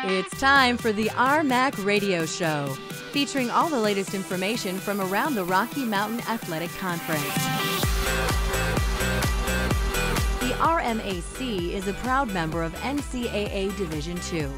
It's time for the RMAC Radio Show, featuring all the latest information from around the Rocky Mountain Athletic Conference. The RMAC is a proud member of NCAA Division II.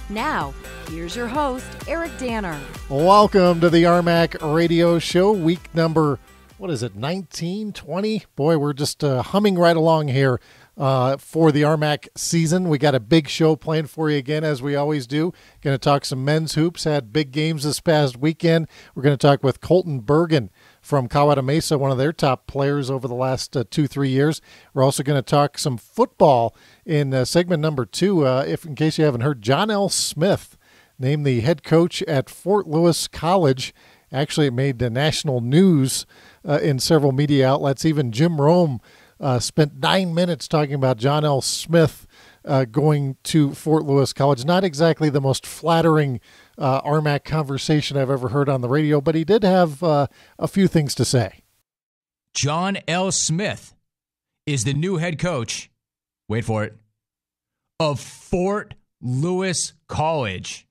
Now, here's your host, Eric Danner. Welcome to the RMAC Radio Show, week number, 19, 20? Boy, we're just humming right along here for the RMAC season. We got a big show planned for you again, as we always do. Going to talk some men's hoops, had big games this past weekend. We're going to talk with Colton Burgon from Colorado Mesa, one of their top players over the last 2-3 years. We're also going to talk some football in segment number 2. In case you haven't heard, John L. Smith named the head coach at Fort Lewis College. Actually, it made the national news in several media outlets. Even Jim Rome spent 9 minutes talking about John L. Smith going to Fort Lewis College. Not exactly the most flattering RMAC conversation I've ever heard on the radio, but he did have a few things to say. John L. Smith is the new head coach, wait for it, of Fort Lewis College.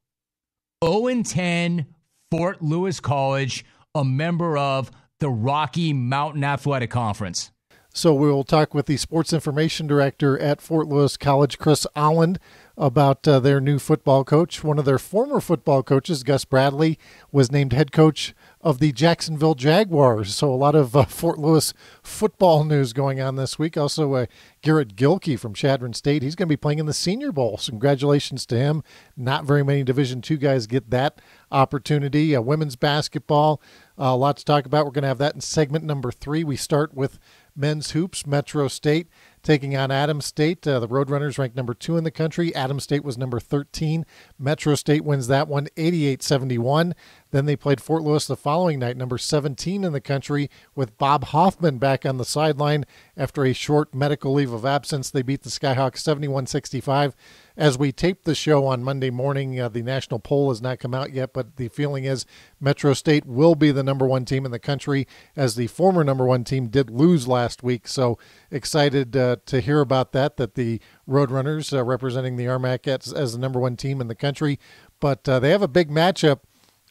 0-10 Fort Lewis College, a member of the Rocky Mountain Athletic Conference. So we will talk with the sports information director at Fort Lewis College, Chris Alland, about their new football coach. One of their former football coaches, Gus Bradley, was named head coach of the Jacksonville Jaguars. So a lot of Fort Lewis football news going on this week. Also, Garrett Gilkey from Chadron State. He's going to be playing in the Senior Bowl. So congratulations to him. Not very many Division II guys get that opportunity. Women's basketball, a lot to talk about. We're going to have that in segment number 3. We start with men's hoops. Metro State taking on Adams State. The Roadrunners ranked number 2 in the country. Adams State was number 13. Metro State wins that one 88-71. Then they played Fort Lewis the following night, number 17 in the country, with Bob Hoffman back on the sideline after a short medical leave of absence. They beat the Skyhawks 71-65. As we tape the show on Monday morning, the national poll has not come out yet, but the feeling is Metro State will be the number 1 team in the country, as the former number 1 team did lose last week. So excited to hear about that the Roadrunners representing the RMAC as the number 1 team in the country. But they have a big matchup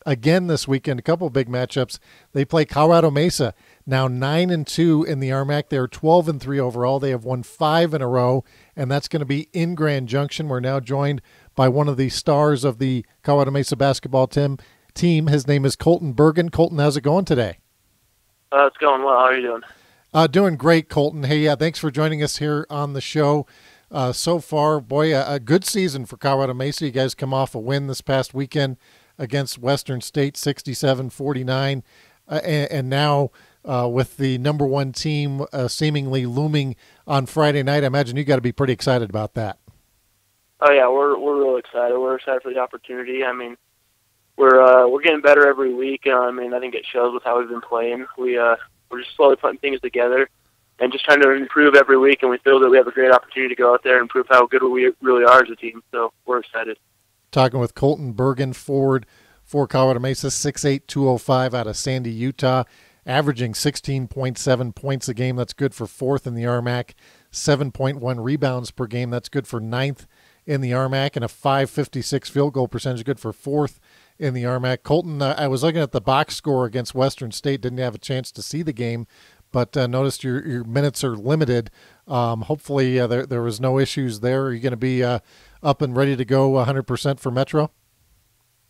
again this weekend, a couple of big matchups. They play Colorado Mesa, now 9-2 in the RMAC. They're 12-3 overall. They have won 5 in a row, and that's going to be in Grand Junction. We're now joined by one of the stars of the Colorado Mesa basketball team. His name is Colton Burgon. Colton, how's it going today? It's going well. How are you doing? Doing great, Colton. Hey, thanks for joining us here on the show. So far, boy, a good season for Colorado Mesa. You guys come off a win this past weekend against Western State, 67-49, and now with the number 1 team seemingly looming on Friday night, I imagine you got to be pretty excited about that. Oh yeah, we're really excited. We're excited for the opportunity. I mean, we're getting better every week. I think it shows with how we've been playing. We're just slowly putting things together and just trying to improve every week. And we feel that we have a great opportunity to go out there and prove how good we really are as a team. So we're excited. Talking with Colton Burgon, forward for Colorado Mesa, 6'8", 205 out of Sandy, Utah, averaging 16.7 points a game. That's good for 4th in the RMAC. 7.1 rebounds per game. That's good for 9th in the RMAC. And a .556 field goal percentage, good for 4th in the RMAC. Colton, I was looking at the box score against Western State. Didn't have a chance to see the game, but noticed your minutes are limited. Hopefully there was no issues there. Are you going to be up and ready to go 100% for Metro?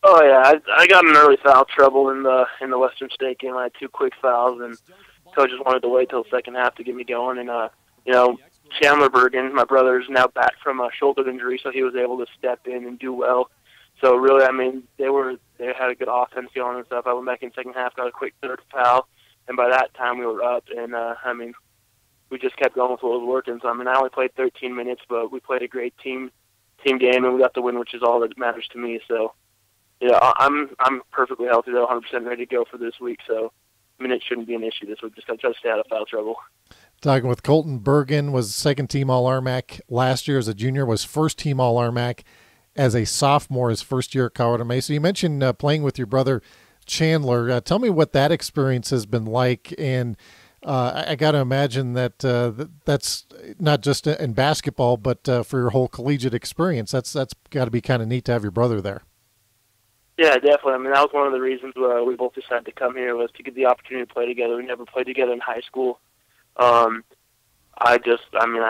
Oh yeah, I got in early foul trouble in the Western State game. I had 2 quick fouls, and coaches wanted to wait till the second half to get me going. And Chandler Burgon, my brother, is now back from a shoulder injury, so he was able to step in and do well. So really, they had a good offense going and stuff. I went back in the second half, got a quick third foul, and by that time we were up. And we just kept going with what was working. So I only played 13 minutes, but we played a great team game, and we got the win, which is all that matters to me. So yeah, I'm perfectly healthy though, 100% ready to go for this week. So it shouldn't be an issue this week. Just got to try to stay out of foul trouble. Talking with Colton Burgon, was second-team All-RMAC last year as a junior, was first-team All-RMAC as a sophomore his first year at Colorado Mesa. You mentioned playing with your brother Chandler. Tell me what that experience has been like, and I got to imagine that that's not just in basketball, but for your whole collegiate experience. That's got to be kind of neat to have your brother there. Yeah, definitely. I mean, that was one of the reasons we both decided to come here, was to get the opportunity to play together. We never played together in high school. I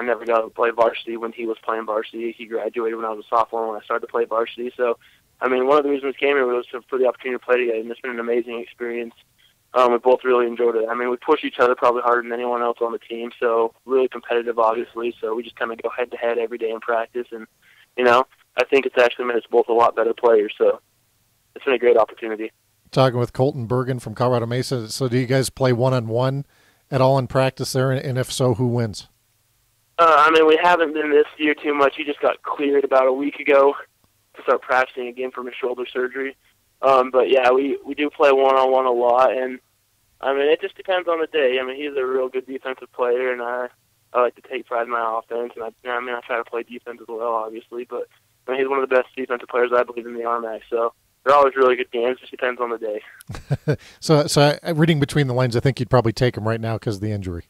never got to play varsity when he was playing varsity. He graduated when I was a sophomore when I started to play varsity. So, I mean, one of the reasons we came here was for the opportunity to play together, and it's been an amazing experience. We both really enjoyed it. I mean, we push each other probably harder than anyone else on the team, so really competitive, obviously. So we just kind of go head-to-head every day in practice, and, I think it's actually made us both a lot better players. So it's been a great opportunity. Talking with Colton Burgon from Colorado Mesa. So do you guys play one-on-one at all in practice there? And if so, who wins? We haven't been this year too much. He just got cleared about a week ago to start practicing again from his shoulder surgery. But, yeah, we do play one-on-one a lot. And, it just depends on the day. He's a real good defensive player, and I like to take pride in my offense. And, I try to play defense as well, obviously. But, he's one of the best defensive players, I believe, in the RMAC. So they're always really good games. It just depends on the day. So reading between the lines, I think you'd probably take him right now because of the injury.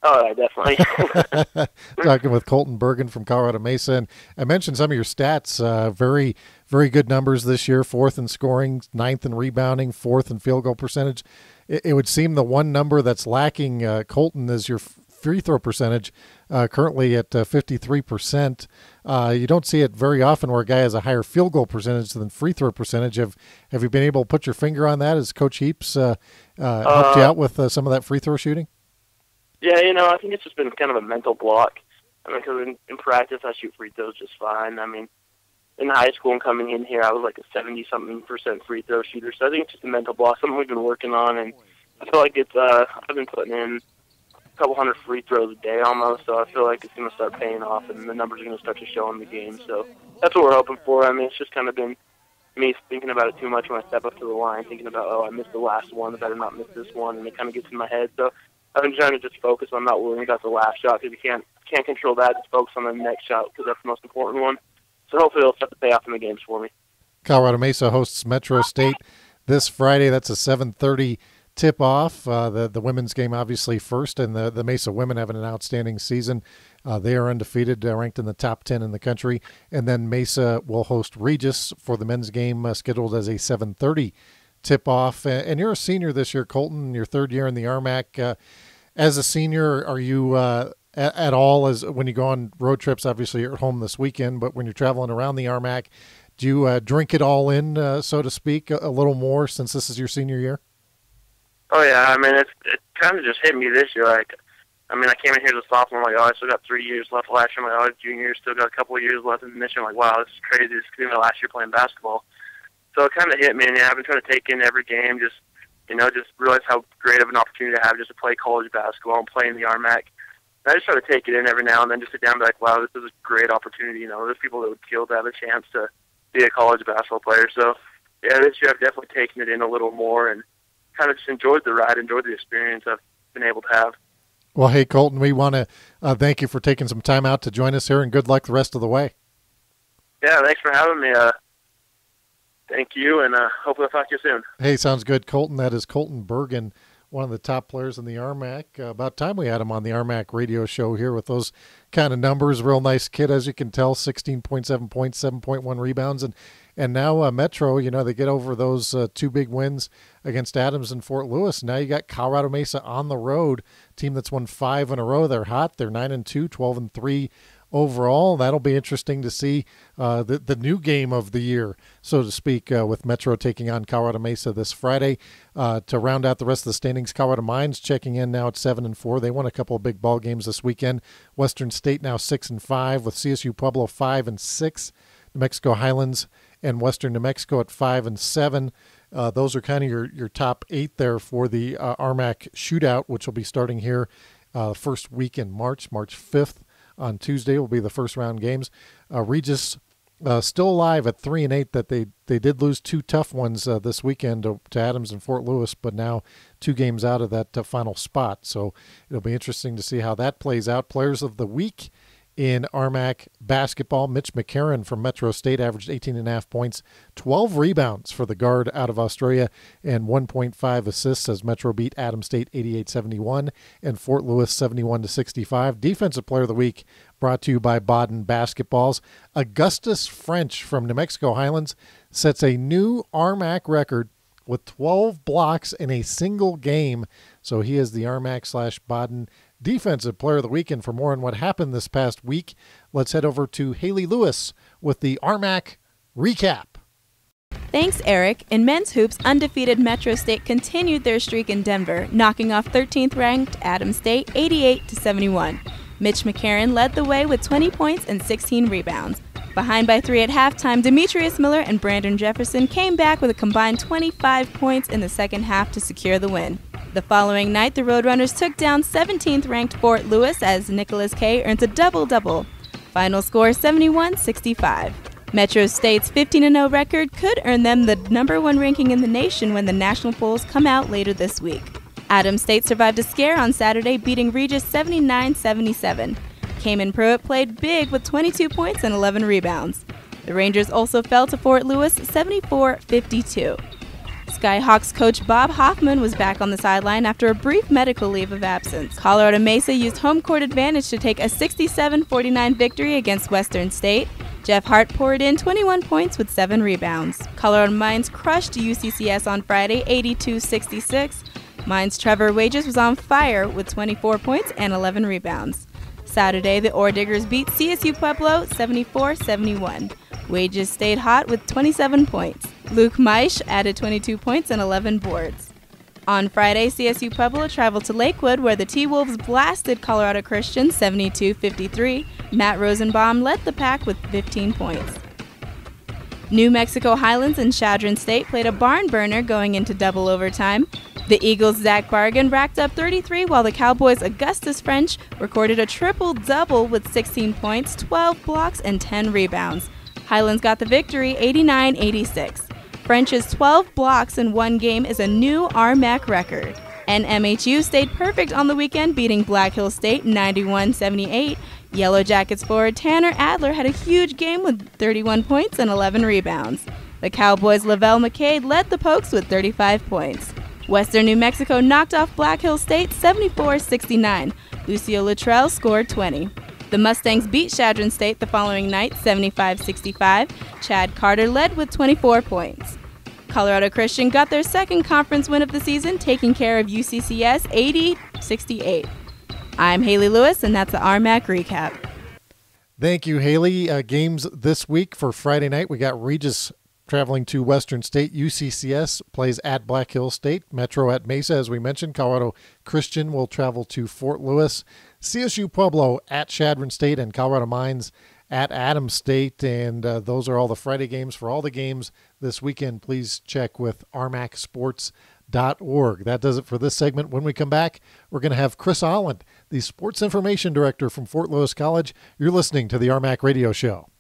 Oh, yeah, definitely. Talking with Colton Burgon from Colorado Mesa. And I mentioned some of your stats. Very, very good numbers this year. 4th in scoring, 9th in rebounding, 4th in field goal percentage. It would seem the one number that's lacking, Colton, is your free throw percentage, currently at 53%. You don't see it very often where a guy has a higher field goal percentage than free throw percentage. Have you been able to put your finger on that? Has Coach Heaps helped you out with some of that free throw shooting? Yeah, I think it's just been kind of a mental block. Because in practice I shoot free throws just fine. In high school and coming in here, I was like a 70-something% free throw shooter. So I think it's just a mental block, something we've been working on. And I feel like I've been putting in a couple hundred free throws a day almost. So I feel like it's going to start paying off, and the numbers are going to start to show in the game. So that's what we're hoping for. It's just kind of been me thinking about it too much when I step up to the line, thinking about, I missed the last one, I better not miss this one, and it kind of gets in my head. So I've been trying to just focus on not worrying about the last shot, because you can't control that. Just focus on the next shot, because that's the most important one. So hopefully it'll start to pay off in the games for me. Colorado Mesa hosts Metro State this Friday. That's a 7:30 tip-off. The women's game obviously first, and the Mesa women having an outstanding season. They are undefeated, ranked in the top 10 in the country. And then Mesa will host Regis for the men's game, scheduled as a 7:30 tip-off. And you're a senior this year, Colton, your third year in the RMAC. As a senior, are you at all, as when you go on road trips? Obviously you're at home this weekend, but when you're traveling around the RMAC, do you drink it all in, so to speak, a little more since this is your senior year? Oh, yeah. It kind of just hit me this year. I came in here as a sophomore, I still got 3 years left last year. Junior year, still got a couple of years left in this year. Wow, this is crazy. This is my last year playing basketball. So it kind of hit me, and I've been trying to take in every game, just realize how great of an opportunity to have just to play college basketball and play in the RMAC. And I just try to take it in every now and then, just sit down and be like, wow, this is a great opportunity. There's people that would kill to have a chance to be a college basketball player. So, yeah, this year I've definitely taken it in a little more and kind of just enjoyed the ride, enjoyed the experience I've been able to have. Well, hey, Colton, we want to thank you for taking some time out to join us here, and good luck the rest of the way. Yeah, thanks for having me. Thank you, and hopefully I'll talk to you soon. Hey, sounds good, Colton. That is Colton Burgon, one of the top players in the RMAC. About time we had him on the RMAC radio show here with those kind of numbers. Real nice kid, as you can tell, 16.7 points, 7.1 rebounds. And now Metro, they get over those two big wins against Adams and Fort Lewis. Now you got Colorado Mesa on the road, team that's won 5 in a row. They're hot. They're 9-2, 12-3 overall. That'll be interesting to see the new game of the year, so to speak, with Metro taking on Colorado Mesa this Friday. To round out the rest of the standings, Colorado Mines checking in now at 7-4. They won a couple of big ball games this weekend. Western State now 6-5, with CSU Pueblo 5-6. New Mexico Highlands and Western New Mexico at 5 and 7. Those are kind of your top 8 there for the RMAC shootout, which will be starting here first week in March 5th. On Tuesday will be the first round games. Regis still alive at 3 and 8. That they did lose 2 tough ones this weekend to Adams and Fort Lewis, but now 2 games out of that final spot. So it'll be interesting to see how that plays out. Players of the week In RMAC basketball, Mitch McCarron from Metro State averaged 18.5 points, 12 rebounds for the guard out of Australia, and 1.5 assists as Metro beat Adams State 88-71 and Fort Lewis 71-65. Defensive Player of the Week brought to you by Baden Basketballs. Augustus French from New Mexico Highlands sets a new RMAC record with 12 blocks in a single game. So he is the RMAC/Baden Defensive Player of the Week. And for more on what happened this past week, let's head over to Haley Lewis with the RMAC recap. Thanks, Eric. In men's hoops, undefeated Metro State continued their streak in Denver, knocking off 13th-ranked Adams State 88-71. Mitch McCarron led the way with 20 points and 16 rebounds. Behind by 3 at halftime, Demetrius Miller and Brandon Jefferson came back with a combined 25 points in the second half to secure the win. The following night, the Roadrunners took down 17th-ranked Fort Lewis as Nicholas K. earns a double-double. Final score 71-65. Metro State's 15-0 record could earn them the #1 ranking in the nation when the national polls come out later this week. Adams State survived a scare on Saturday, beating Regis 79-77. Cayman Pruitt played big with 22 points and 11 rebounds. The Rangers also fell to Fort Lewis 74-52. Skyhawks coach Bob Hoffman was back on the sideline after a brief medical leave of absence. Colorado Mesa used home court advantage to take a 67-49 victory against Western State. Jeff Hart poured in 21 points with 7 rebounds. Colorado Mines crushed UCCS on Friday 82-66. Mines' Trevor Wages was on fire with 24 points and 11 rebounds. Saturday, the Ore Diggers beat CSU Pueblo 74-71. Wages stayed hot with 27 points. Luke Meisch added 22 points and 11 boards. On Friday, CSU Pueblo traveled to Lakewood, where the T-Wolves blasted Colorado Christian 72-53. Matt Rosenbaum led the pack with 15 points. New Mexico Highlands and Chadron State played a barn burner going into double overtime. The Eagles' Zach Bargan racked up 33, while the Cowboys' Augustus French recorded a triple-double with 16 points, 12 blocks, and 10 rebounds. Highlands got the victory 89-86. French's 12 blocks in one game is a new RMAC record. NMHU stayed perfect on the weekend, beating Black Hill State 91-78. Yellow Jackets forward Tanner Adler had a huge game with 31 points and 11 rebounds. The Cowboys' Lavelle McCade led the Pokes with 35 points. Western New Mexico knocked off Black Hill State 74-69. Lucio Luttrell scored 20. The Mustangs beat Chadron State the following night 75-65. Chad Carter led with 24 points. Colorado Christian got their second conference win of the season, taking care of UCCS 80-68. I'm Haley Lewis, and that's the RMAC recap. Thank you, Haley. Games this week for Friday night. We got Regis traveling to Western State. UCCS plays at Black Hill State. Metro at Mesa, as we mentioned. Colorado Christian will travel to Fort Lewis. CSU Pueblo at Chadron State, and Colorado Mines at Adams State. And those are all the Friday games. For all the games this weekend, please check with rmacsports.org. That does it for this segment. When we come back, we're going to have Chris Holland, the Sports Information Director from Fort Lewis College. You're listening to the RMAC Radio Show.